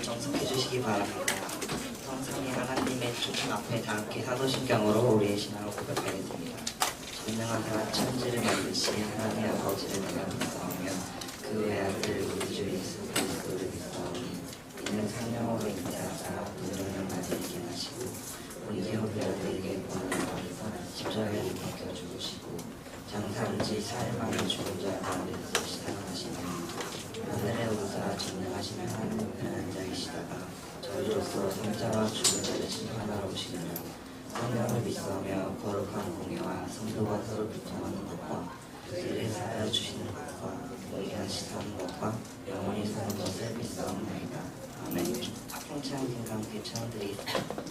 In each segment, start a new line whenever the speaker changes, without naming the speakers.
모두 정숙해 주시기 바랍니다. 성삼위 하나님의 주님 앞에 다 함께 사도신경으로 우리의 신앙을 고백하겠습니다. 전능하사 천지를 만드신 하나님 아버지를 내가 믿사오며 그 외아들 우리 주 예수 그리스도를 믿사오니 이는 성령으로 잉태하사 문명을 만들게 하시고 본디오 빌라도에게 고난을 받으사 십자가에 못 박혀 죽으시고 장사한지 사흘 만에 죽은 자 가운데서 시상하시니 하늘에 오사 전능하신 하나님 우편에 앉아계시다가 저희로서 생자와 죽은 자를 심판하러 오시느냐 성령을 믿사오며 거룩한 공예와 성도가 서로 교통하는 것과 그들의 사하여 주시는 것과 공의하시 사는 것과 영원히 사는 것을 믿사옵나이다. 아멘. 합동찬양과 함께 찬양드리겠습니다.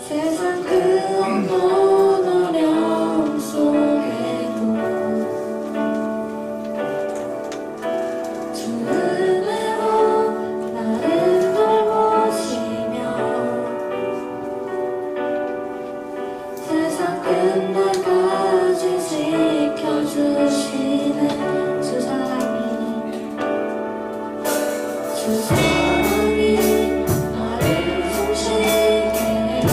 세상 그 어떤 어려움 속에도 주 은혜로 나를 돌보시며 세상 끝날까지 지켜주시는 주 사랑이 나를 숨쉬게 해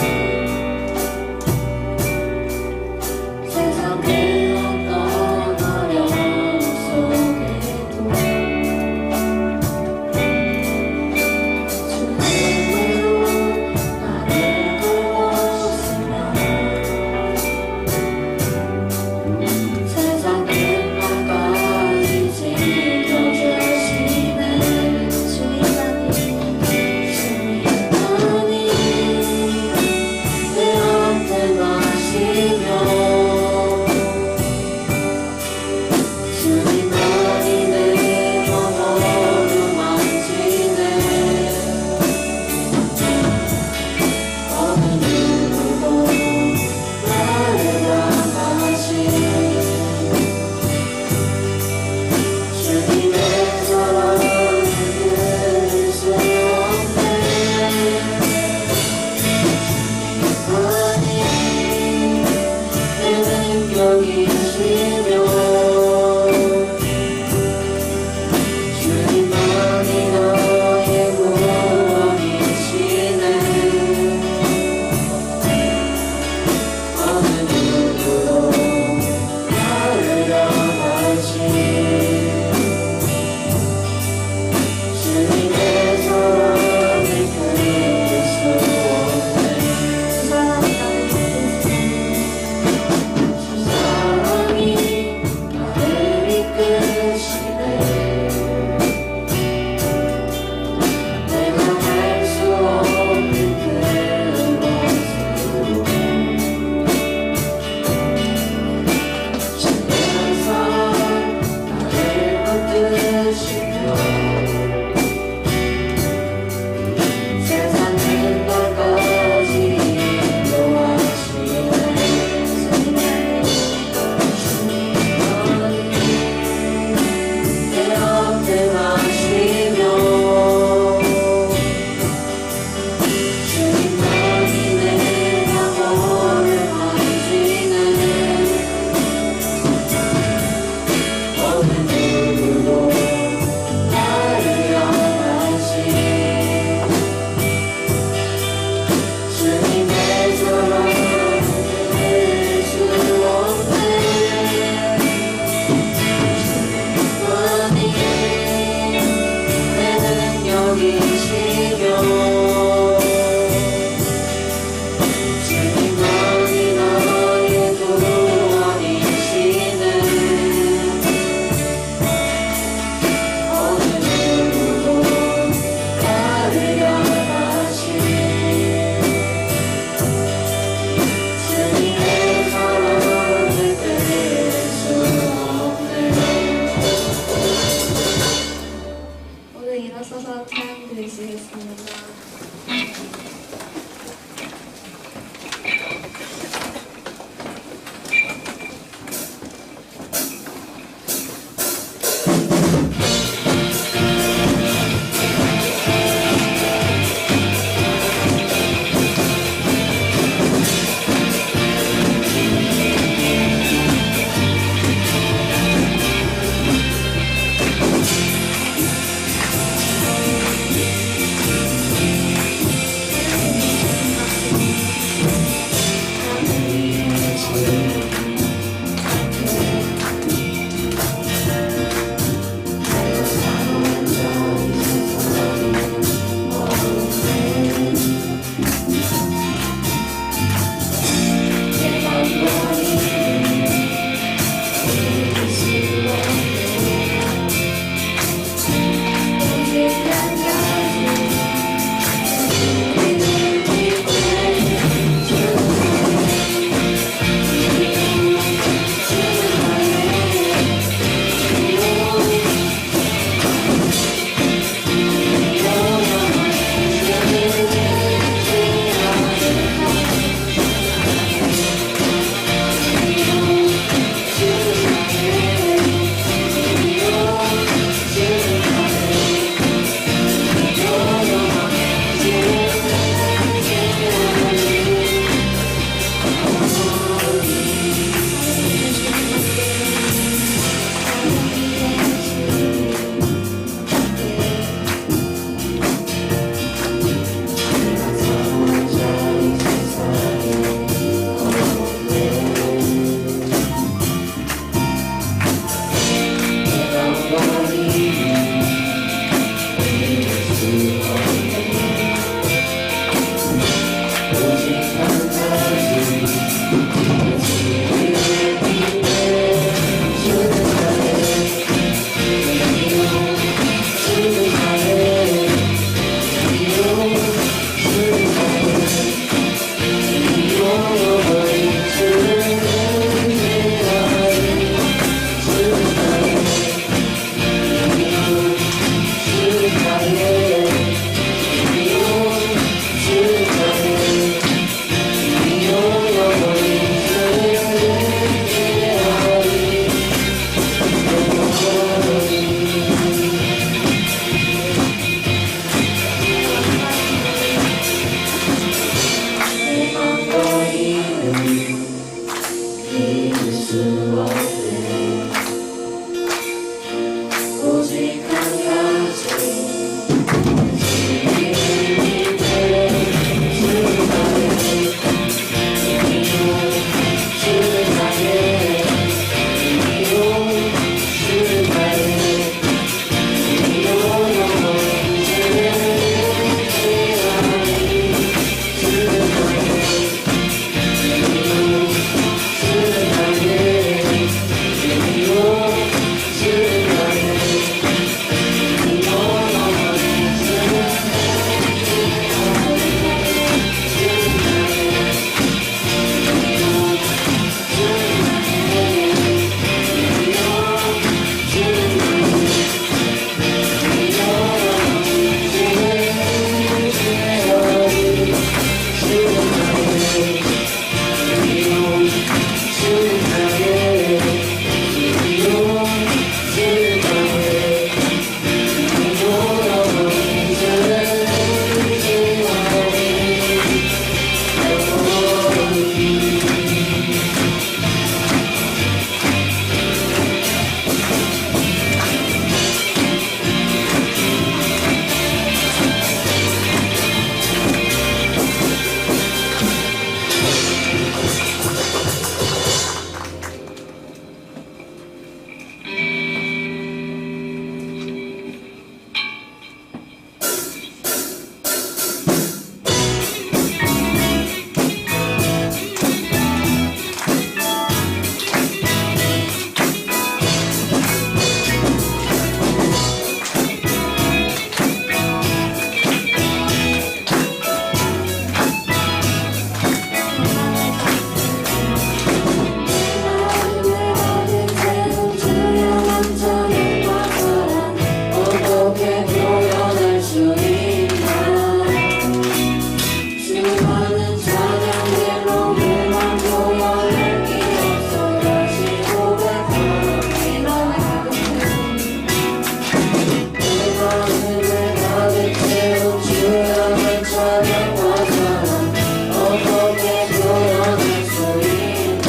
즐겁게 표현할 수 있는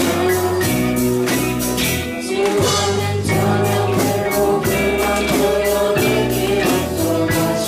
지워낸 저녁들로 그만 표현을 기억도 다시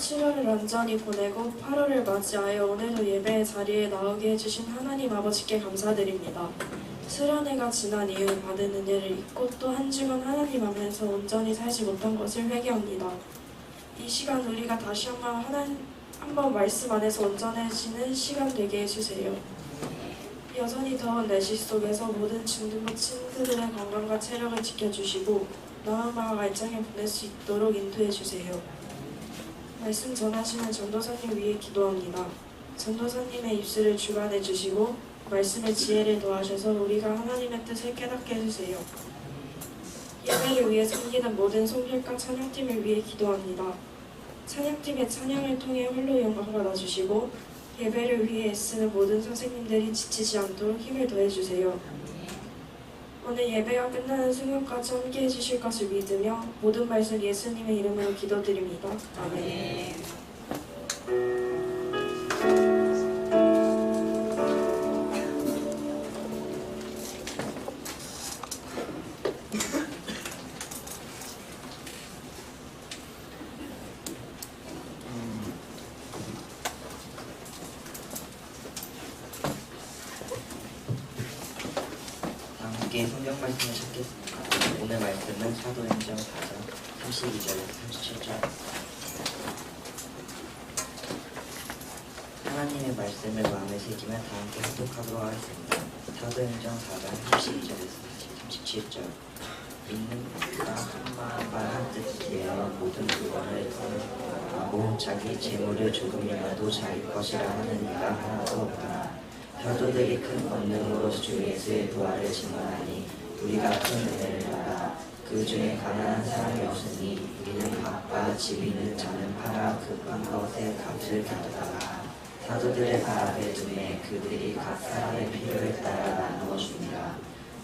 7월을 완전히 보내고 8월을 맞이하여 오늘도 예배의 자리에 나오게 해주신 하나님 아버지께 감사드립니다. 설 한 해가 지난 이후 받은 은혜를 잊고 또 한 주간 하나님 앞에서 온전히 살지 못한 것을 회개합니다. 이 시간 우리가 다시 한번 말씀 안에서 온전해지는 시간 되게 해주세요. 여전히 더운 날씨 속에서 모든 중등부 친구들의 건강과 체력을 지켜주시고 나은 마음 알차게 보낼 수 있도록 인도해주세요. 말씀 전하시는 전도사님 위해 기도합니다. 전도사님의 입술을 주관해 주시고 말씀의 지혜를 더하셔서 우리가 하나님의 뜻을 깨닫게 해주세요. 예배를 위해 섬기는 모든 송실과 찬양팀을 위해 기도합니다. 찬양팀의 찬양을 통해 홀로 영광 받아주시고 예배를 위해 애쓰는 모든 선생님들이 지치지 않도록 힘을 더해주세요. 오늘 예배가 끝나는 순간까지 함께 해주실 것을 믿으며 모든 말씀 예수님의 이름으로 기도드립니다. 아멘.
함께 성경 말씀을 찾겠습니다. 오늘 말씀은 사도행전 4장 32절에서 37절. 하나님의 말씀을 마음에 새기며 다 함께 합독하도록 하겠습니다. 사도행전 4장 32절에서 37절. 믿는 자가 한 마음과 한 뜻이 되어 모든 물건을 하고 자기 재물을 조금이라도 자기 것이라 하는 이가 하나도 없다. 사도들이 큰 권능으로 주 예수의 부활을 증언하니 우리가 큰 은혜를 받아 그 중에 가난한 사람이 없으니 우리는 밭과 집 있는 자는 팔아 급한 것의 값을 갚다가 사도들의 발 앞에 두매 그들이 각 사람의 필요에 따라 나누어 줍니다.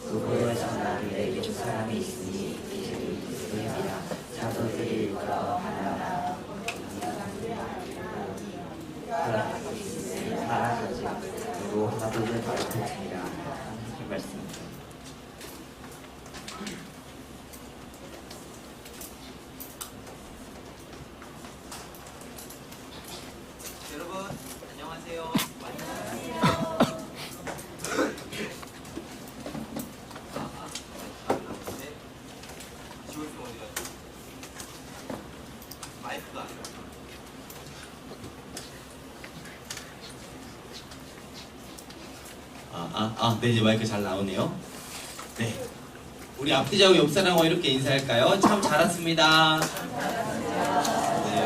그곳에서 나를 내게 준 사람이 있으니 이들이라 사도들이 일컬어 바나바 사라가지 그리고 사도들 발표입니다. 하나님의 말씀입니다.
여러분 안녕하세요. 지원이 어디 갔어? 마이크가 안 돼.
네, 이제 마이크 잘 나오네요. 네. 우리 앞뒤자고 옆사람과 이렇게 인사할까요? 참 잘 왔습니다. 네.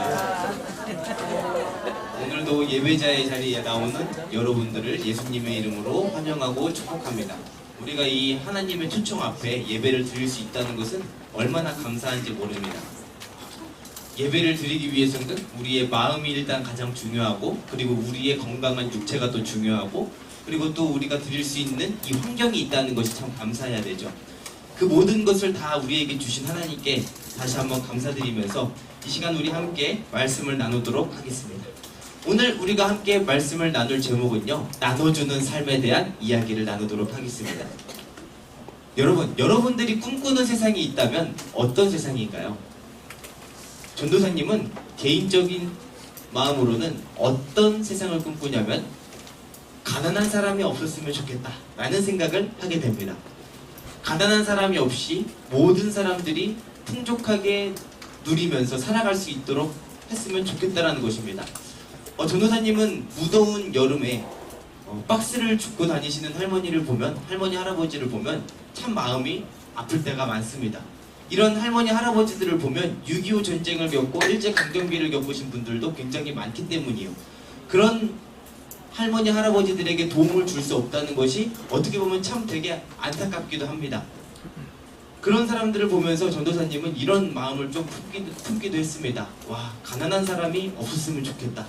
오늘도 예배자의 자리에 나오는 여러분들을 예수님의 이름으로 환영하고 축복합니다. 우리가 이 하나님의 초청 앞에 예배를 드릴 수 있다는 것은 얼마나 감사한지 모릅니다. 예배를 드리기 위해서는 우리의 마음이 일단 가장 중요하고, 그리고 우리의 건강한 육체가 또 중요하고, 그리고 또 우리가 드릴 수 있는 이 환경이 있다는 것이 참 감사해야 되죠. 그 모든 것을 다 우리에게 주신 하나님께 다시 한번 감사드리면서 이 시간 우리 함께 말씀을 나누도록 하겠습니다. 오늘 우리가 함께 말씀을 나눌 제목은요, 나눠주는 삶에 대한 이야기를 나누도록 하겠습니다. 여러분들이 꿈꾸는 세상이 있다면 어떤 세상인가요? 전도사님은 개인적인 마음으로는 어떤 세상을 꿈꾸냐면 가난한 사람이 없었으면 좋겠다 라는 생각을 하게 됩니다. 가난한 사람이 없이 모든 사람들이 풍족하게 누리면서 살아갈 수 있도록 했으면 좋겠다라는 것입니다. 전도사님은 무더운 여름에 박스를 줍고 다니시는 할머니 할아버지를 보면 참 마음이 아플 때가 많습니다. 이런 할머니 할아버지들을 보면 6.25 전쟁을 겪고 일제강점기를 겪으신 분들도 굉장히 많기 때문이에요. 그런 할머니 할아버지들에게 도움을 줄 수 없다는 것이 어떻게 보면 참 되게 안타깝기도 합니다. 그런 사람들을 보면서 전도사님은 이런 마음을 좀 품기도 했습니다. 와, 가난한 사람이 없었으면 좋겠다.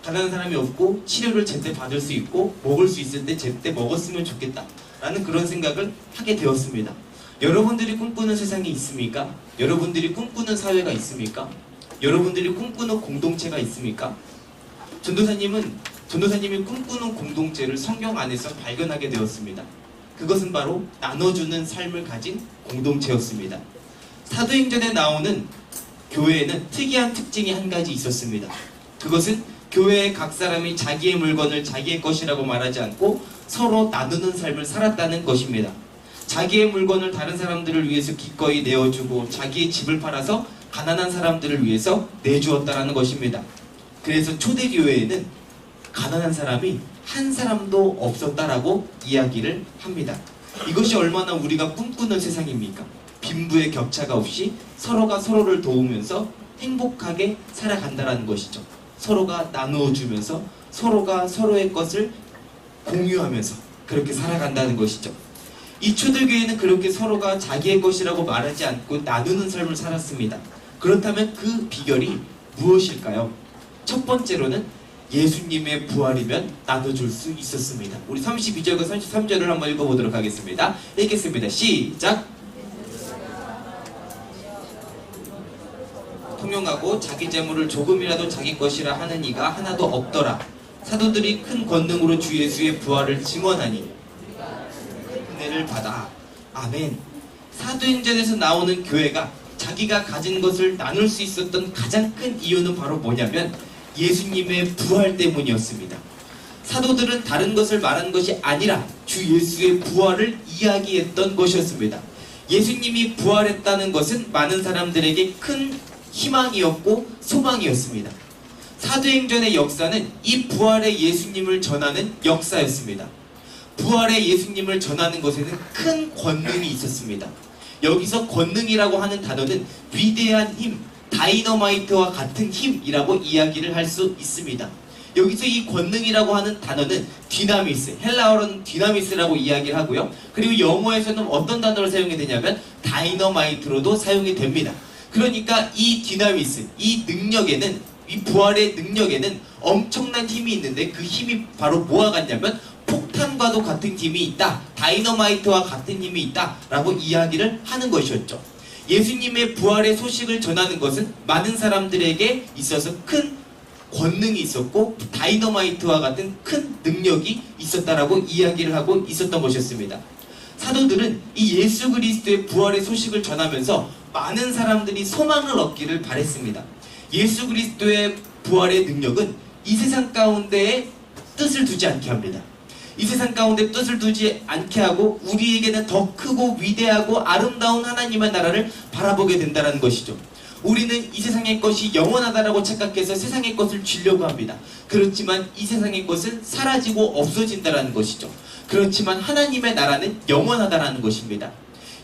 가난한 사람이 없고 치료를 제때 받을 수 있고 먹을 수 있을 때 제때 먹었으면 좋겠다 라는 그런 생각을 하게 되었습니다. 여러분들이 꿈꾸는 세상이 있습니까? 여러분들이 꿈꾸는 사회가 있습니까? 여러분들이 꿈꾸는 공동체가 있습니까? 전도사님이 꿈꾸는 공동체를 성경 안에서 발견하게 되었습니다. 그것은 바로 나눠주는 삶을 가진 공동체였습니다. 사도행전에 나오는 교회에는 특이한 특징이 한 가지 있었습니다. 그것은 교회의 각 사람이 자기의 물건을 자기의 것이라고 말하지 않고 서로 나누는 삶을 살았다는 것입니다. 자기의 물건을 다른 사람들을 위해서 기꺼이 내어주고 자기의 집을 팔아서 가난한 사람들을 위해서 내주었다는 것입니다. 그래서 초대교회에는 가난한 사람이 한 사람도 없었다라고 이야기를 합니다. 이것이 얼마나 우리가 꿈꾸는 세상입니까? 빈부의 격차가 없이 서로가 서로를 도우면서 행복하게 살아간다는 것이죠. 서로가 나누어주면서 서로가 서로의 것을 공유하면서 그렇게 살아간다는 것이죠. 이 초대교회는 그렇게 서로가 자기의 것이라고 말하지 않고 나누는 삶을 살았습니다. 그렇다면 그 비결이 무엇일까요? 첫 번째로는 예수님의 부활이면 나눠줄 수 있었습니다. 우리 32절과 33절을 한번 읽어보도록 하겠습니다. 읽겠습니다. 시작! 통용하고 자기 재물을 조금이라도 자기 것이라 하는 이가 하나도 없더라. 사도들이 큰 권능으로 주 예수의 부활을 증언하니 은혜를 받아. 아멘. 사도행전에서 나오는 교회가 자기가 가진 것을 나눌 수 있었던 가장 큰 이유는 바로 뭐냐면 예수님의 부활 때문이었습니다. 사도들은 다른 것을 말한 것이 아니라 주 예수의 부활을 이야기했던 것이었습니다. 예수님이 부활했다는 것은 많은 사람들에게 큰 희망이었고 소망이었습니다. 사도행전의 역사는 이 부활의 예수님을 전하는 역사였습니다. 부활의 예수님을 전하는 것에는 큰 권능이 있었습니다. 여기서 권능이라고 하는 단어는 위대한 힘, 다이너마이트와 같은 힘이라고 이야기를 할 수 있습니다. 여기서 이 권능이라고 하는 단어는 디나미스, 헬라어로는 디나미스라고 이야기를 하고요. 그리고 영어에서는 어떤 단어를 사용이 되냐면 다이너마이트로도 사용이 됩니다. 그러니까 이 디나미스, 이 능력에는, 이 부활의 능력에는 엄청난 힘이 있는데 그 힘이 바로 뭐와 같냐면 폭탄과도 같은 힘이 있다, 다이너마이트와 같은 힘이 있다 라고 이야기를 하는 것이었죠. 예수님의 부활의 소식을 전하는 것은 많은 사람들에게 있어서 큰 권능이 있었고 다이너마이트와 같은 큰 능력이 있었다라고 이야기를 하고 있었던 것이었습니다. 사도들은 이 예수 그리스도의 부활의 소식을 전하면서 많은 사람들이 소망을 얻기를 바랬습니다. 예수 그리스도의 부활의 능력은 이 세상 가운데에 뜻을 두지 않게 합니다. 이 세상 가운데 뜻을 두지 않게 하고 우리에게는 더 크고 위대하고 아름다운 하나님의 나라를 바라보게 된다는 것이죠. 우리는 이 세상의 것이 영원하다라고 착각해서 세상의 것을 쥐려고 합니다. 그렇지만 이 세상의 것은 사라지고 없어진다는 것이죠. 그렇지만 하나님의 나라는 영원하다라는 것입니다.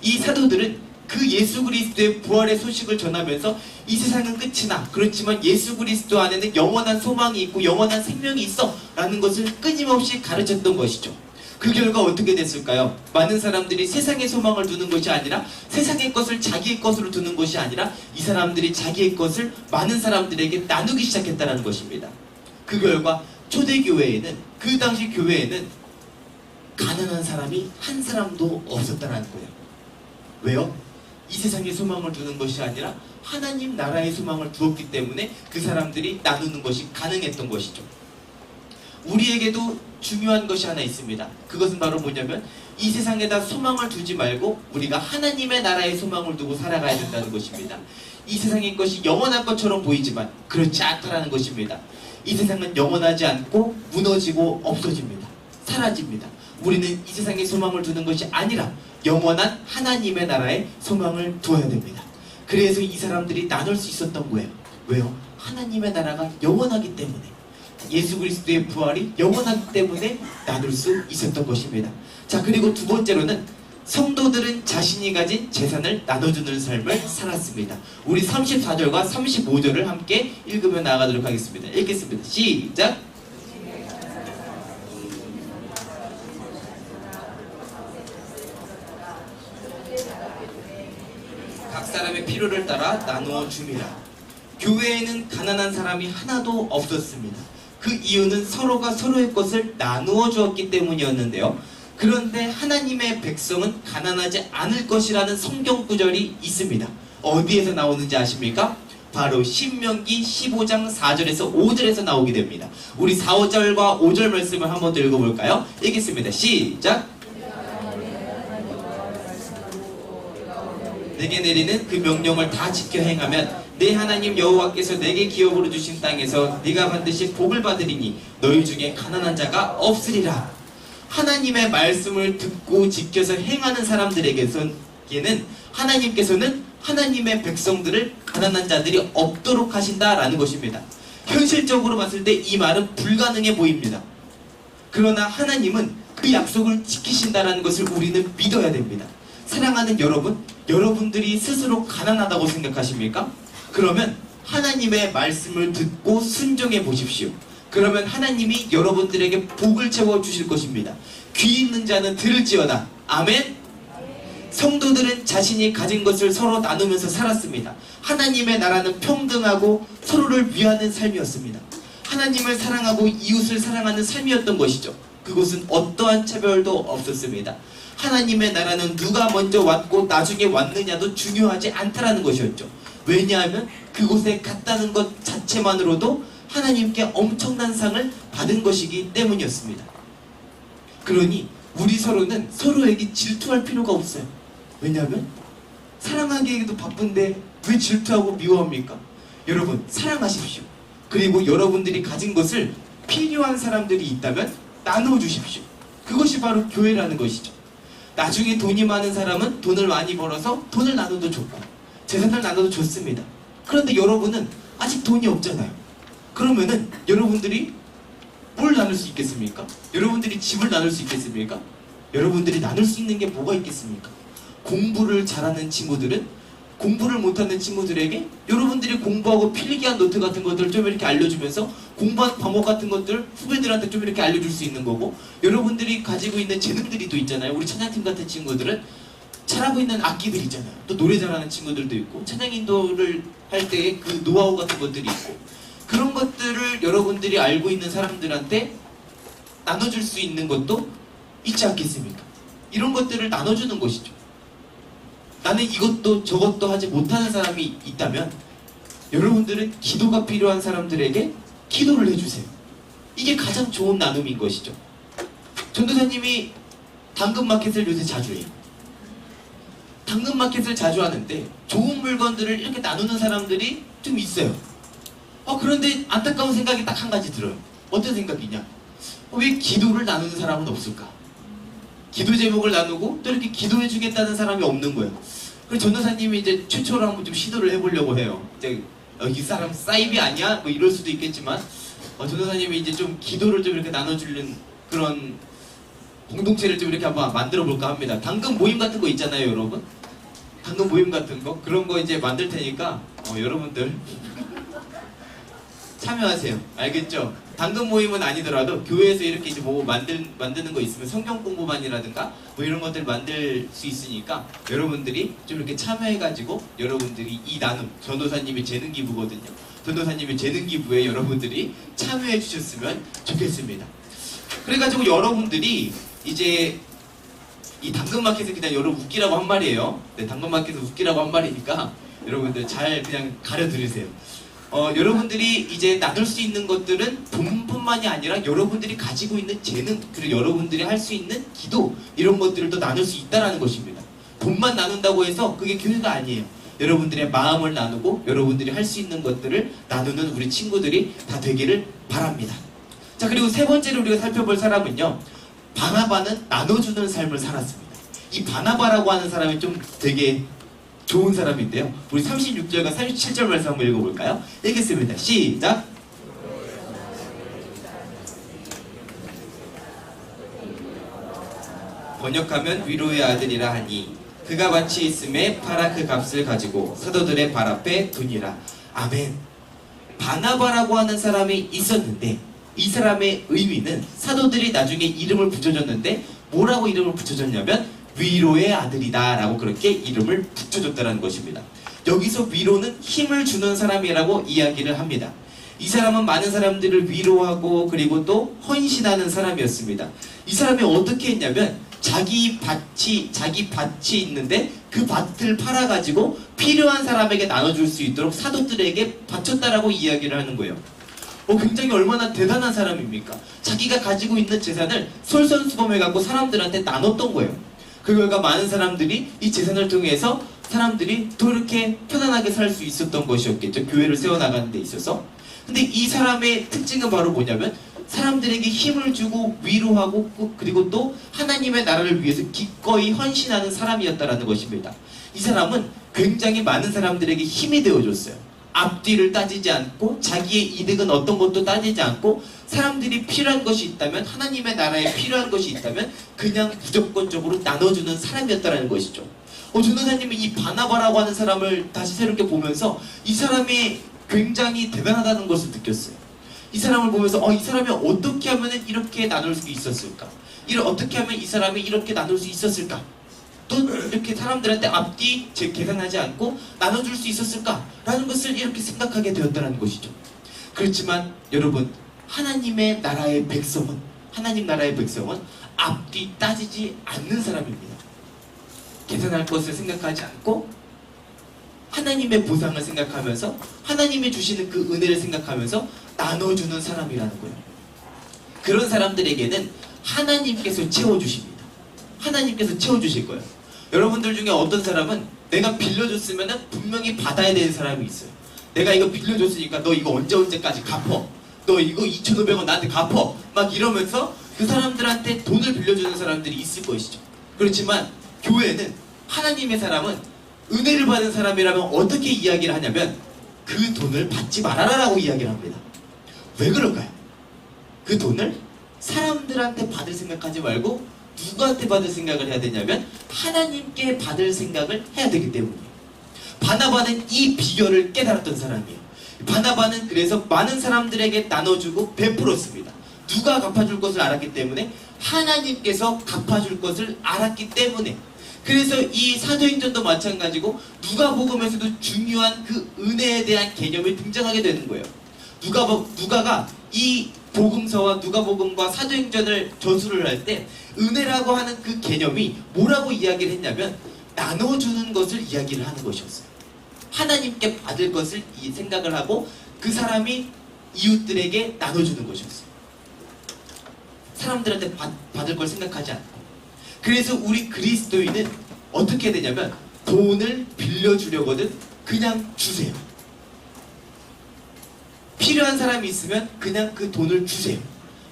이 사도들은 그 예수 그리스도의 부활의 소식을 전하면서 이 세상은 끝이 나, 그렇지만 예수 그리스도 안에는 영원한 소망이 있고 영원한 생명이 있어 라는 것을 끊임없이 가르쳤던 것이죠. 그 결과 어떻게 됐을까요? 많은 사람들이 세상의 소망을 두는 것이 아니라 세상의 것을 자기의 것으로 두는 것이 아니라 이 사람들이 자기의 것을 많은 사람들에게 나누기 시작했다는 것입니다. 그 결과 초대교회에는, 그 당시 교회에는 가난한 사람이 한 사람도 없었다는 거예요. 왜요? 이 세상의 소망을 두는 것이 아니라 하나님 나라의 소망을 두었기 때문에 그 사람들이 나누는 것이 가능했던 것이죠. 우리에게도 중요한 것이 하나 있습니다. 그것은 바로 뭐냐면 이 세상에다 소망을 두지 말고 우리가 하나님의 나라의 소망을 두고 살아가야 된다는 것입니다. 이 세상의 것이 영원한 것처럼 보이지만 그렇지 않다라는 것입니다. 이 세상은 영원하지 않고 무너지고 없어집니다. 사라집니다. 우리는 이 세상에 소망을 두는 것이 아니라 영원한 하나님의 나라에 소망을 두어야 됩니다. 그래서 이 사람들이 나눌 수 있었던 거예요. 왜요? 하나님의 나라가 영원하기 때문에, 예수 그리스도의 부활이 영원하기 때문에 나눌 수 있었던 것입니다. 자, 그리고 두 번째로는 성도들은 자신이 가진 재산을 나눠주는 삶을 살았습니다. 우리 34절과 35절을 함께 읽으며 나아가도록 하겠습니다. 읽겠습니다. 시작! 각 사람의 필요를 따라 나누어 줍니다. 교회에는 가난한 사람이 하나도 없었습니다. 그 이유는 서로가 서로의 것을 나누어 주었기 때문이었는데요. 그런데 하나님의 백성은 가난하지 않을 것이라는 성경 구절이 있습니다. 어디에서 나오는지 아십니까? 바로 신명기 15장 4절에서 5절에서 나오게 됩니다. 우리 4절과 5절 말씀을 한번 더 읽어볼까요? 읽겠습니다. 시작! 내게 내리는 그 명령을 다 지켜 행하면 내 하나님 여호와께서 내게 기업으로 주신 땅에서 네가 반드시 복을 받으리니 너희 중에 가난한 자가 없으리라. 하나님의 말씀을 듣고 지켜서 행하는 사람들에게는 하나님께서는 하나님의 백성들을 가난한 자들이 없도록 하신다라는 것입니다. 현실적으로 봤을 때 이 말은 불가능해 보입니다. 그러나 하나님은 그 약속을 지키신다라는 것을 우리는 믿어야 됩니다. 사랑하는 여러분, 여러분들이 스스로 가난하다고 생각하십니까? 그러면 하나님의 말씀을 듣고 순종해 보십시오. 그러면 하나님이 여러분들에게 복을 채워주실 것입니다. 귀 있는 자는 들을지어다. 아멘. 성도들은 자신이 가진 것을 서로 나누면서 살았습니다. 하나님의 나라는 평등하고 서로를 위하는 삶이었습니다. 하나님을 사랑하고 이웃을 사랑하는 삶이었던 것이죠. 그곳은 어떠한 차별도 없었습니다. 하나님의 나라는 누가 먼저 왔고 나중에 왔느냐도 중요하지 않다라는 것이었죠. 왜냐하면 그곳에 갔다는 것 자체만으로도 하나님께 엄청난 상을 받은 것이기 때문이었습니다. 그러니 우리 서로는 서로에게 질투할 필요가 없어요. 왜냐하면 사랑하기에도 바쁜데 왜 질투하고 미워합니까? 여러분, 사랑하십시오. 그리고 여러분들이 가진 것을 필요한 사람들이 있다면 나눠주십시오. 그것이 바로 교회라는 것이죠. 나중에 돈이 많은 사람은 돈을 많이 벌어서 돈을 나눠도 좋고 재산을 나눠도 좋습니다. 그런데 여러분은 아직 돈이 없잖아요. 그러면은 여러분들이 뭘 나눌 수 있겠습니까? 여러분들이 집을 나눌 수 있겠습니까? 여러분들이 나눌 수 있는 게 뭐가 있겠습니까? 공부를 잘하는 친구들은 공부를 못하는 친구들에게 여러분들이 공부하고 필기한 노트 같은 것들을 좀 이렇게 알려주면서 공부한 과목 같은 것들 후배들한테 좀 이렇게 알려줄 수 있는 거고, 여러분들이 가지고 있는 재능들이 또 있잖아요. 우리 찬양팀 같은 친구들은 잘하고 있는 악기들 있잖아요. 또 노래 잘하는 친구들도 있고 찬양 인도를 할 때 그 노하우 같은 것들이 있고, 그런 것들을 여러분들이 알고 있는 사람들한테 나눠줄 수 있는 것도 있지 않겠습니까? 이런 것들을 나눠주는 것이죠. 나는 이것도 저것도 하지 못하는 사람이 있다면 여러분들은 기도가 필요한 사람들에게 기도를 해주세요. 이게 가장 좋은 나눔인 것이죠. 전도사님이 당근마켓을 요새 자주 해요. 당근마켓을 자주 하는데 좋은 물건들을 이렇게 나누는 사람들이 좀 있어요. 그런데 안타까운 생각이 딱 한 가지 들어요. 어떤 생각이냐? 왜 기도를 나누는 사람은 없을까? 기도 제목을 나누고 또 이렇게 기도해 주겠다는 사람이 없는 거예요. 그래서 전도사님이 이제 최초로 한번 좀 시도를 해보려고 해요. 이제 이 사람 사이비 아니야? 뭐 이럴 수도 있겠지만 전도사님이 이제 좀 기도를 좀 이렇게 나눠주는 그런 공동체를 좀 이렇게 한번 만들어 볼까 합니다. 당근 모임 같은 거 있잖아요, 여러분. 당근 모임 같은 거 그런 거 이제 만들 테니까 여러분들 참여하세요. 알겠죠? 당근 모임은 아니더라도 교회에서 이렇게 이제 뭐 만드는 거 있으면 성경 공부반이라든가 뭐 이런 것들 만들 수 있으니까 여러분들이 좀 이렇게 참여해가지고 여러분들이 이 나눔, 전도사님의 재능 기부거든요. 전도사님의 재능 기부에 여러분들이 참여해 주셨으면 좋겠습니다. 그래가지고 여러분들이 이제 이 당근마켓을 그냥 여러분 웃기라고 한 말이에요. 네, 당근마켓을 웃기라고 한 말이니까 여러분들 잘 그냥 가려 들으세요. 여러분들이 이제 나눌 수 있는 것들은 돈뿐만이 아니라 여러분들이 가지고 있는 재능, 그리고 여러분들이 할 수 있는 기도, 이런 것들을 또 나눌 수 있다는 것입니다. 돈만 나눈다고 해서 그게 교회가 아니에요. 여러분들의 마음을 나누고 여러분들이 할 수 있는 것들을 나누는 우리 친구들이 다 되기를 바랍니다. 자, 그리고 세 번째로 우리가 살펴볼 사람은요, 바나바는 나눠주는 삶을 살았습니다. 이 바나바라고 하는 사람이 좀 되게 좋은 사람인데요. 우리 36절과 37절 말씀 한번 읽어볼까요? 읽겠습니다. 시작! 번역하면 위로의 아들이라 하니 그가 밭이 있음에 팔아 그 값을 가지고 사도들의 발 앞에 두니라. 아멘. 바나바라고 하는 사람이 있었는데 이 사람의 의미는 사도들이 나중에 이름을 붙여줬는데 뭐라고 이름을 붙여줬냐면 위로의 아들이다 라고 그렇게 이름을 붙여줬다는 것입니다. 여기서 위로는 힘을 주는 사람이라고 이야기를 합니다. 이 사람은 많은 사람들을 위로하고 그리고 또 헌신하는 사람이었습니다. 이 사람이 어떻게 했냐면 자기 밭이 있는데 그 밭을 팔아가지고 필요한 사람에게 나눠줄 수 있도록 사도들에게 바쳤다라고 이야기를 하는 거예요. 굉장히 얼마나 대단한 사람입니까? 자기가 가지고 있는 재산을 솔선수범해갖고 사람들한테 나눴던 거예요. 그 결과 많은 사람들이 이 재산을 통해서 사람들이 또 이렇게 편안하게 살 수 있었던 것이었겠죠. 교회를 세워나가는 데 있어서. 근데 이 사람의 특징은 바로 뭐냐면 사람들에게 힘을 주고 위로하고 그리고 또 하나님의 나라를 위해서 기꺼이 헌신하는 사람이었다라는 것입니다. 이 사람은 굉장히 많은 사람들에게 힘이 되어줬어요. 앞뒤를 따지지 않고 자기의 이득은 어떤 것도 따지지 않고 사람들이 필요한 것이 있다면 하나님의 나라에 필요한 것이 있다면 그냥 무조건적으로 나눠주는 사람이었다는 것이죠. 전도사님이 이 바나바라고 하는 사람을 다시 새롭게 보면서 이 사람이 굉장히 대단하다는 것을 느꼈어요. 이 사람을 보면서 이 사람이 어떻게 하면 이렇게 나눌 수 있었을까? 어떻게 하면 이 사람이 이렇게 나눌 수 있었을까? 또 이렇게 사람들한테 앞뒤 계산하지 않고 나눠줄 수 있었을까라는 것을 이렇게 생각하게 되었다는 것이죠. 그렇지만 여러분, 하나님의 나라의 백성은 앞뒤 따지지 않는 사람입니다. 계산할 것을 생각하지 않고 하나님의 보상을 생각하면서 하나님이 주시는 그 은혜를 생각하면서 나눠주는 사람이라는 거예요. 그런 사람들에게는 하나님께서 채워주십니다. 하나님께서 채워주실 거예요. 여러분들 중에 어떤 사람은 내가 빌려줬으면 분명히 받아야 되는 사람이 있어요. 내가 이거 빌려줬으니까 너 이거 언제까지 갚어. 너 이거 2,500원 나한테 갚어. 막 이러면서 그 사람들한테 돈을 빌려주는 사람들이 있을 것이죠. 그렇지만 교회는 하나님의 사람은 은혜를 받은 사람이라면 어떻게 이야기를 하냐면 그 돈을 받지 말아라라고 이야기를 합니다. 왜 그럴까요? 그 돈을 사람들한테 받을 생각하지 말고 누구한테 받을 생각을 해야 되냐면 하나님께 받을 생각을 해야 되기 때문이에요. 바나바는 이 비결을 깨달았던 사람이에요. 바나바는 그래서 많은 사람들에게 나눠주고 베풀었습니다. 누가 갚아줄 것을 알았기 때문에 하나님께서 갚아줄 것을 알았기 때문에 그래서 이 사도행전도 마찬가지고 누가복음에서도 중요한 그 은혜에 대한 개념이 등장하게 되는 거예요. 누가가 이 복음서와 누가복음과 사도행전을 저술을 할 때 은혜라고 하는 그 개념이 뭐라고 이야기를 했냐면 나눠주는 것을 이야기를 하는 것이었어요. 하나님께 받을 것을 생각을 하고 그 사람이 이웃들에게 나눠주는 것이었어요. 사람들한테 받을 걸 생각하지 않고. 그래서 우리 그리스도인은 어떻게 되냐면 돈을 빌려주려거든 그냥 주세요. 필요한 사람이 있으면 그냥 그 돈을 주세요.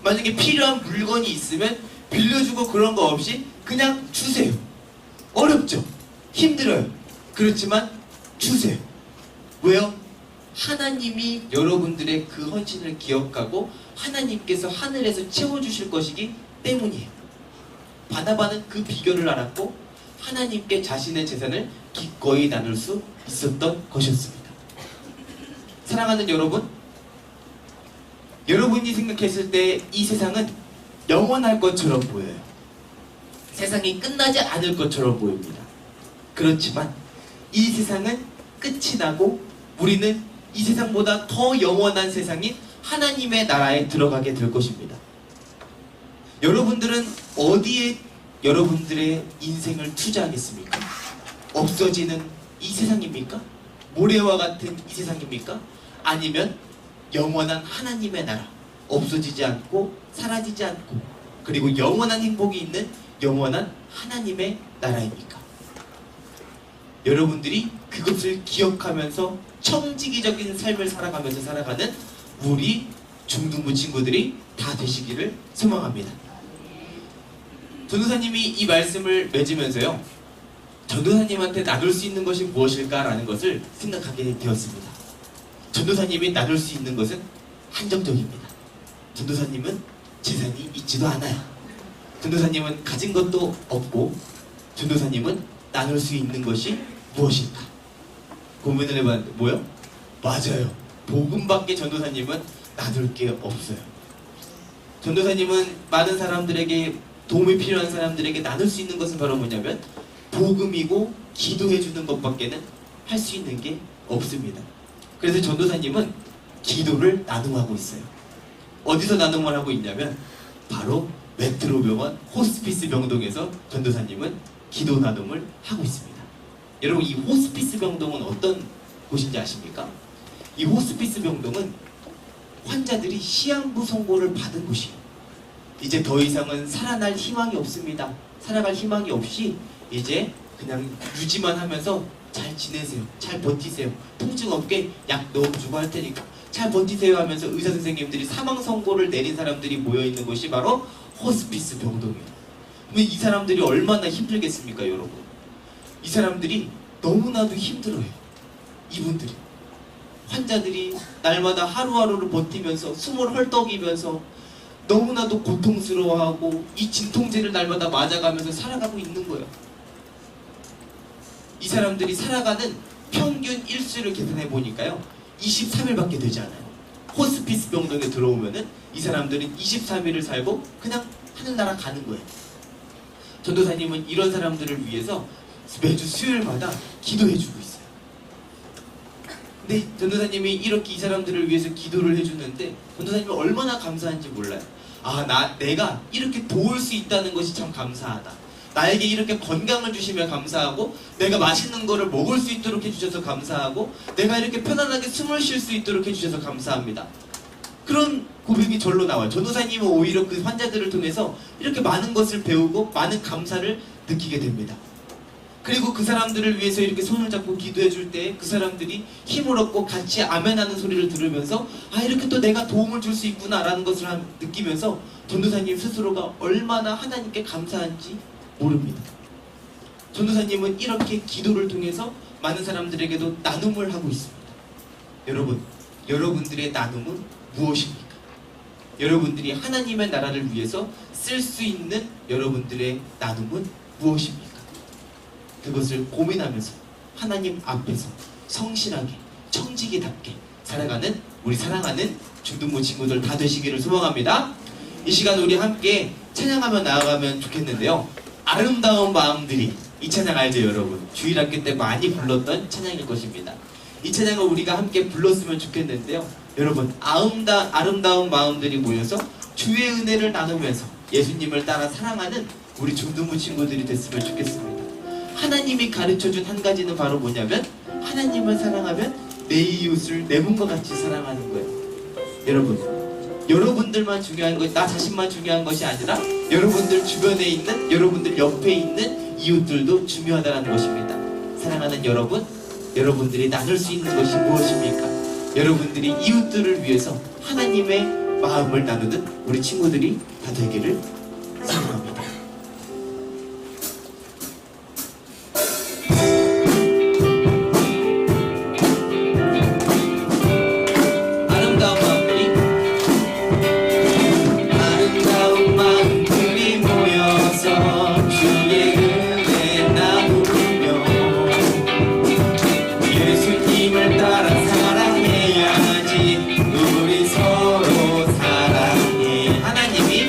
만약에 필요한 물건이 있으면 빌려주고 그런 거 없이 그냥 주세요. 어렵죠? 힘들어요. 그렇지만 주세요. 왜요? 하나님이 여러분들의 그 헌신을 기억하고 하나님께서 하늘에서 채워주실 것이기 때문이에요. 바나바는 그 비결을 알았고 하나님께 자신의 재산을 기꺼이 나눌 수 있었던 것이었습니다. 사랑하는 여러분, 여러분이 생각했을 때 이 세상은 영원할 것처럼 보여요. 세상이 끝나지 않을 것처럼 보입니다. 그렇지만 이 세상은 끝이 나고 우리는 이 세상보다 더 영원한 세상인 하나님의 나라에 들어가게 될 것입니다. 여러분들은 어디에 여러분들의 인생을 투자하겠습니까? 없어지는 이 세상입니까? 모래와 같은 이 세상입니까? 아니면 영원한 하나님의 나라, 없어지지 않고 사라지지 않고 그리고 영원한 행복이 있는 영원한 하나님의 나라입니까? 여러분들이 그것을 기억하면서 청지기적인 삶을 살아가면서 살아가는 우리 중등부 친구들이 다 되시기를 소망합니다. 전도사님이 이 말씀을 맺으면서요, 전도사님한테 나눌 수 있는 것이 무엇일까라는 것을 생각하게 되었습니다. 전도사님이 나눌 수 있는 것은 한정적입니다. 전도사님은 재산이 있지도 않아요. 전도사님은 가진 것도 없고 전도사님은 나눌 수 있는 것이 무엇일까? 고민을 해봤는데 뭐요? 맞아요. 복음밖에 전도사님은 나눌 게 없어요. 전도사님은 많은 사람들에게 도움이 필요한 사람들에게 나눌 수 있는 것은 바로 뭐냐면 복음이고 기도해주는 것밖에는 할 수 있는 게 없습니다. 그래서 전도사님은 기도를 나눔하고 있어요. 어디서 나눔을 하고 있냐면 바로 메트로병원 호스피스 병동에서 전도사님은 기도 나눔을 하고 있습니다. 여러분, 이 호스피스 병동은 어떤 곳인지 아십니까? 이 호스피스 병동은 환자들이 시한부 선고를 받은 곳이에요. 이제 더 이상은 살아날 희망이 없습니다. 살아갈 희망이 없이 이제 그냥 유지만 하면서 잘 지내세요. 잘 버티세요. 통증 없게 약 넣어주고 할 테니까 잘 버티세요 하면서 의사 선생님들이 사망 선고를 내린 사람들이 모여 있는 곳이 바로 호스피스 병동이에요. 그러면 이 사람들이 얼마나 힘들겠습니까, 여러분? 이 사람들이 너무나도 힘들어요. 이분들이. 환자들이 날마다 하루하루를 버티면서 숨을 헐떡이면서 너무나도 고통스러워하고 이 진통제를 날마다 맞아가면서 살아가고 있는 거예요. 이 사람들이 살아가는 평균 일수를 계산해 보니까요, 23일밖에 되지 않아요. 호스피스 병동에 들어오면은 이 사람들은 23일을 살고 그냥 하늘나라 가는 거예요. 전도사님은 이런 사람들을 위해서 매주 수요일마다 기도해주고 있어요. 근데 전도사님이 이렇게 이 사람들을 위해서 기도를 해주는데 전도사님이 얼마나 감사한지 몰라요. 내가 이렇게 도울 수 있다는 것이 참 감사하다. 나에게 이렇게 건강을 주시며 감사하고, 내가 맛있는 거를 먹을 수 있도록 해주셔서 감사하고, 내가 이렇게 편안하게 숨을 쉴 수 있도록 해주셔서 감사합니다. 그런 고백이 절로 나와요. 전도사님은 오히려 그 환자들을 통해서 이렇게 많은 것을 배우고 많은 감사를 느끼게 됩니다. 그리고 그 사람들을 위해서 이렇게 손을 잡고 기도해 줄 때 그 사람들이 힘을 얻고 같이 아멘하는 소리를 들으면서 이렇게 또 내가 도움을 줄 수 있구나라는 것을 느끼면서 전도사님 스스로가 얼마나 하나님께 감사한지 모릅니다. 전도사님은 이렇게 기도를 통해서 많은 사람들에게도 나눔을 하고 있습니다. 여러분, 여러분들의 나눔은 무엇입니까? 여러분들이 하나님의 나라를 위해서 쓸 수 있는 여러분들의 나눔은 무엇입니까? 그것을 고민하면서 하나님 앞에서 성실하게 청지기답게 살아가는 우리 사랑하는 중등부 친구들 다 되시기를 소망합니다. 이 시간 우리 함께 찬양하며 나아가면 좋겠는데요. 아름다운 마음들이, 이 찬양 알죠 여러분? 주일학교 때 많이 불렀던 찬양일 것입니다. 이 찬양을 우리가 함께 불렀으면 좋겠는데요. 여러분, 아름다운 마음들이 모여서 주의 은혜를 나누면서 예수님을 따라 사랑하는 우리 중등부 친구들이 됐으면 좋겠습니다. 하나님이 가르쳐준 한 가지는 바로 뭐냐면, 하나님을 사랑하면 내 이웃을 내 몸과 같이 사랑하는 거예요. 여러분, 여러분들만 중요한 것, 나 자신만 중요한 것이 아니라 여러분들 주변에 있는, 여러분들 옆에 있는 이웃들도 중요하다는 것입니다. 사랑하는 여러분, 여러분들이 나눌 수 있는 것이 무엇입니까? 여러분들이 이웃들을 위해서 하나님의 마음을 나누는 우리 친구들이 다 되기를 소망합니다. 우리 서로 사랑해. 하나님이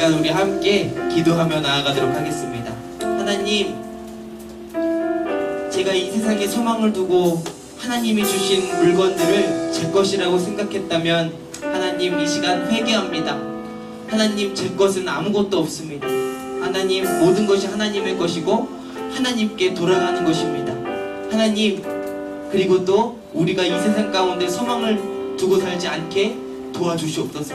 시간 우리 함께 기도하며 나아가도록 하겠습니다. 하나님, 제가 이 세상에 소망을 두고 하나님이 주신 물건들을 제 것이라고 생각했다면 하나님, 이 시간 회개합니다. 하나님, 제 것은 아무것도 없습니다. 하나님, 모든 것이 하나님의 것이고 하나님께 돌아가는 것입니다. 하나님, 그리고 또 우리가 이 세상 가운데 소망을 두고 살지 않게 도와주시옵소서.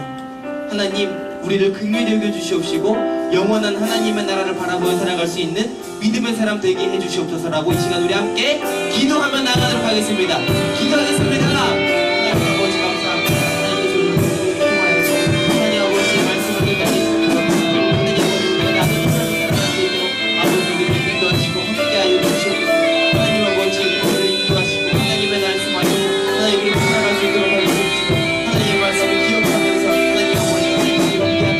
하나님, 우리를 긍휼히 여겨 주시옵시고 영원한 하나님의 나라를 바라보며 살아갈 수 있는 믿음의 사람 되게 해주시옵소서라고 이 시간 우리 함께 기도하며 나가도록 하겠습니다. 기도하겠습니다. 하나님 아버지 감사합니다. 하나님의 소리를 통하여서 하나님 아버지의 말씀을 끝까지 하나님 아버지 나는 사랑할 수 있도록 아버지 우리를 인도하시고 함께하여 주시옵소서. 하나님 아버지 우리를 인도하시고 하나님의 말씀하여 하나님 우리를 살아갈 수 있도록 하여 주시옵시고 하나님의 말씀을 기억하면서 하나님 아버지 하나님과 함께하는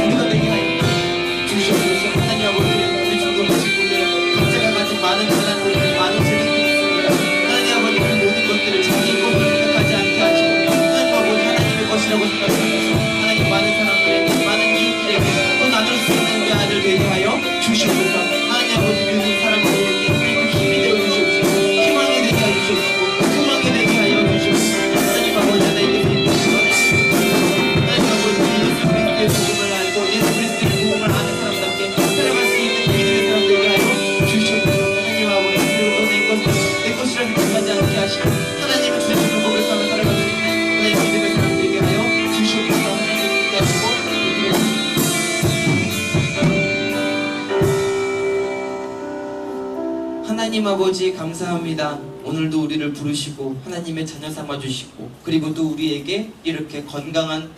우리가 되게 하여 주시옵소서. 하나님 아버지 우리 중독한 친구들 각자가 가진 많은 가난들 많은 재능들이 있습니다. 하나님 아버지 그 모든 것들을 자기 것으로 생각하지 않게 하시고 하나님 아버지 하나님의 것이라고 생각하면서 하나님 많은 사람들에게 많은 이웃들에게 또 나눌 수 있는 우리 아들 되게 하여 주시옵소서. 하나님 아버지 모든 사람들에게 하나님 힘이 되어 주시옵시고 희망이 되게 하여 주시옵시고 소망이 되게 하여 주시옵시고 하나님 아버지 하나님께 드리시고 하나님 아버지 예수 그리스도의 복음을 알고 예수 그리스도의 복음을 아는 사람답게 살아갈 수 있는 믿음의 사람 되게 하여 주시옵소서. 하나님 아버지 그리고 또 내 것이라 생각하지 않게 하시고 하나님의 주시는 고백하며 살아갈 수 있는 하나님 믿음의 사람 되게 하여 주시옵소서. 하나님 하시고 하나님 아버지 감사합니다. 오늘도 우리를 부르시고 하나님의 자녀 삼아 주시고 그리고 또 우리에게 이렇게 건강한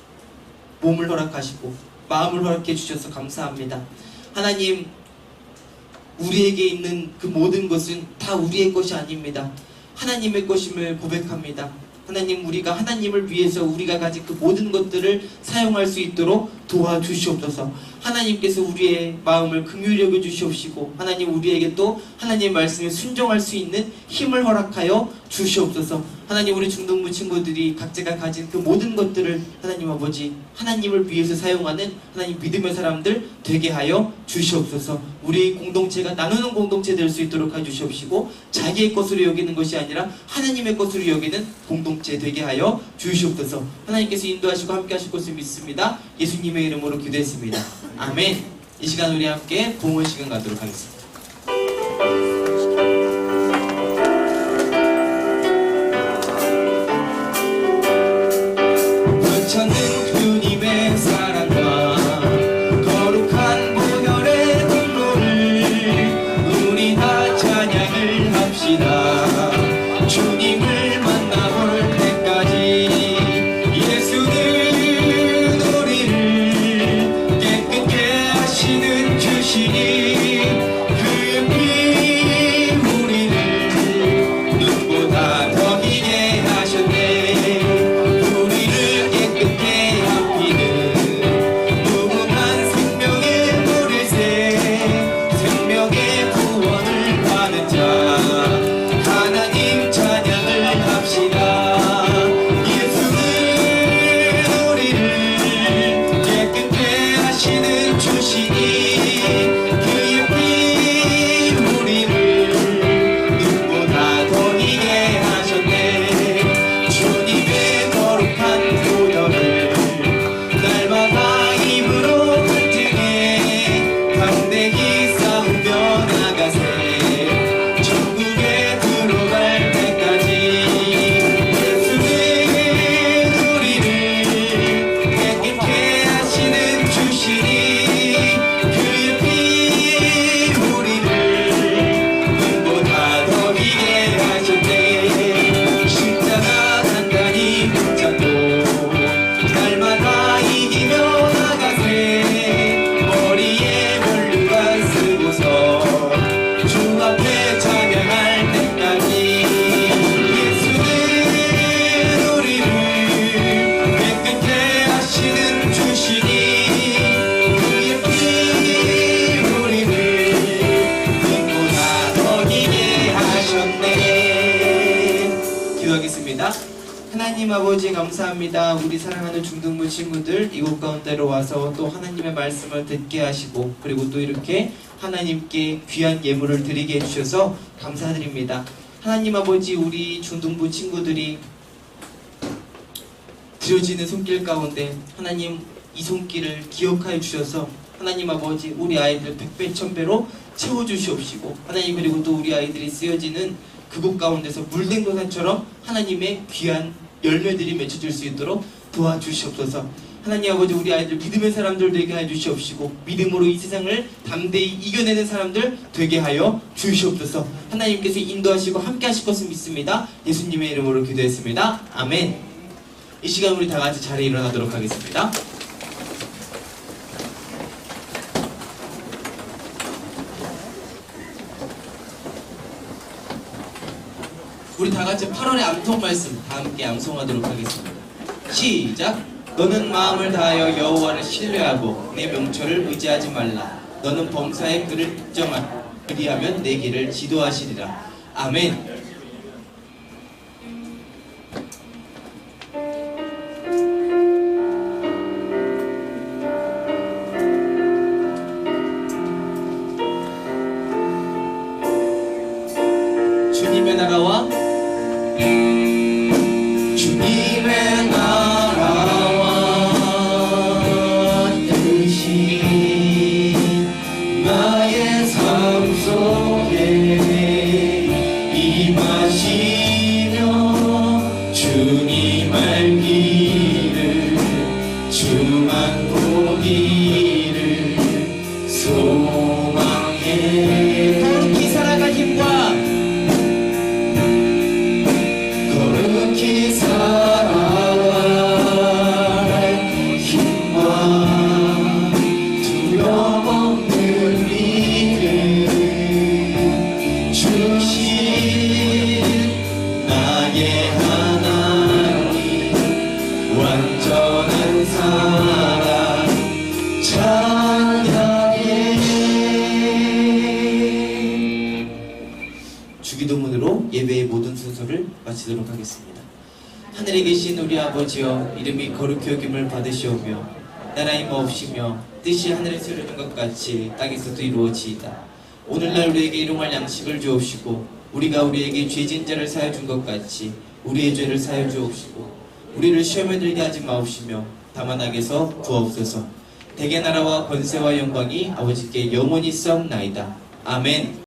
몸을 허락하시고 마음을 허락해 주셔서 감사합니다. 하나님, 우리에게 있는 그 모든 것은 다 우리의 것이 아닙니다. 하나님의 것임을 고백합니다. 하나님, 우리가 하나님을 위해서 우리가 가진 그 모든 것들을 사용할 수 있도록 도와주시옵소서. 하나님께서 우리의 마음을 긍휼히 여겨 주시옵시고 하나님 우리에게 또 하나님의 말씀에 순종할 수 있는 힘을 허락하여 주시옵소서. 하나님, 우리 중등부 친구들이 각자가 가진 그 모든 것들을 하나님 아버지 하나님을 위해서 사용하는 하나님 믿음의 사람들 되게 하여 주시옵소서. 우리 공동체가 나누는 공동체 될 수 있도록 해주시옵시고 자기의 것으로 여기는 것이 아니라 하나님의 것으로 여기는 공동체 되게 하여 주시옵소서. 하나님께서 인도하시고 함께 하실 것을 믿습니다. 예수님의 이름으로 기도했습니다. 아멘. 이 시간 우리 함께 봉헌 시간 가도록 하겠습니다. 천는 주님의 사랑과 거룩한 보혈의 공로를 우리 다 찬양을 합시다. 주님을 만나볼 때까지 예수는 우리를 깨끗게 하시는 주시니 그 피 우리를 눈보다 더 희게 하셨네. 하나님 아버지 감사합니다. 우리 사랑하는 중등부 친구들 이곳 가운데로 와서 또 하나님의 말씀을 듣게 하시고 그리고 또 이렇게 하나님께 귀한 예물을 드리게 해주셔서 감사드립니다. 하나님 아버지 우리 중등부 친구들이 드려지는 손길 가운데 하나님 이 손길을 기억하여 주셔서 하나님 아버지 우리 아이들 백배 천배로 채워주시옵시고 하나님 그리고 또 우리 아이들이 쓰여지는 그곳 가운데서 물된 도산처럼 하나님의 귀한 열매들이 맺혀질 수 있도록 도와주시옵소서. 하나님 아버지 우리 아이들 믿음의 사람들 되게 하여 주시옵시고 믿음으로 이 세상을 담대히 이겨내는 사람들 되게 하여 주시옵소서. 하나님께서 인도하시고 함께 하실 것을 믿습니다. 예수님의 이름으로 기도했습니다. 아멘. 이 시간 우리 다 같이 자리에 일어나도록 하겠습니다. 우리 다 같이 8월의 암송 말씀 다 함께 암송하도록 하겠습니다. 시작. 너는 마음을 다하여 여호와를 신뢰하고 내 명철을 의지하지 말라. 너는 범사의 그를 그리하면 내 길을 지도하시리라. 아멘. 주님의 나라와 주님의 나라와 뜻이 나의 삶 속에 임하시며 주님 알기를 주만 보기를 소망해. 거룩히 살아갈 힘과 거룩히 살아갈 힘과 두려움 없는 믿음 주신 나의 하나님 완전한 사랑 찬양해. 주기도문으로 예배의 모든 순서를 마치도록 하겠습니다. 하늘에 계신 우리 아버지여 이름이 거룩히 여김을 받으시오며 나라의 마옵시며 뜻이 하늘에서 이루어진 것 같이 땅에서도 이루어지이다. 오늘날 우리에게 일용할 양식을 주옵시고 우리가 우리에게 죄진 자를 사하여 준 것 같이 우리의 죄를 사하여 주옵시고 우리를 시험에 들게 하지 마옵시며 다만 악에서 구하옵소서. 대개 나라와 권세와 영광이 아버지께 영원히 있사옵나이다. 아멘.